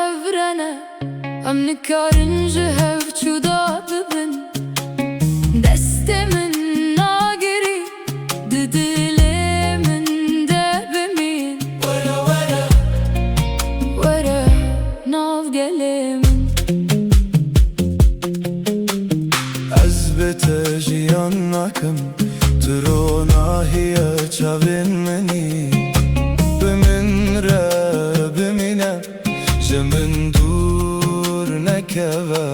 بهفرنا ام نكارن جهف چودا ببن دست من ناگری دل من ده بمین ورا ورا ورا ناف گلی من از بتجیان نکم ترونا هی چاوین منی بمن را بمینم جمن دور نکوا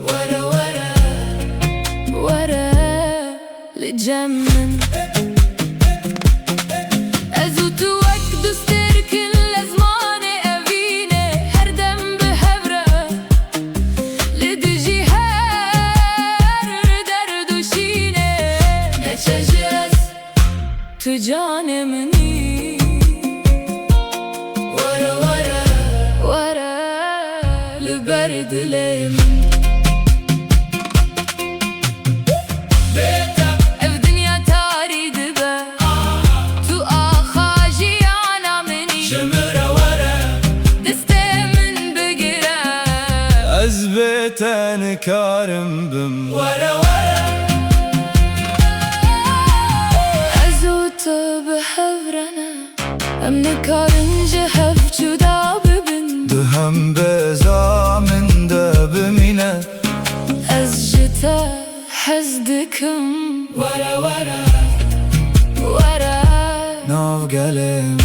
ورا ورا ورا لجمن ازو تو وقت دستر كل زمان اوینه هر دم بهبره لدجی هر درد و شینه نچجز تو جان منی ورا ورا ورا لبرد لیمن از بتن کارم بم ورا ورا ازو تو بهفرنا ام نکارن جهف چودا ببن دهم بزامن ده بمینه از جتا حزدکم ورا ورا ورا ناف گلم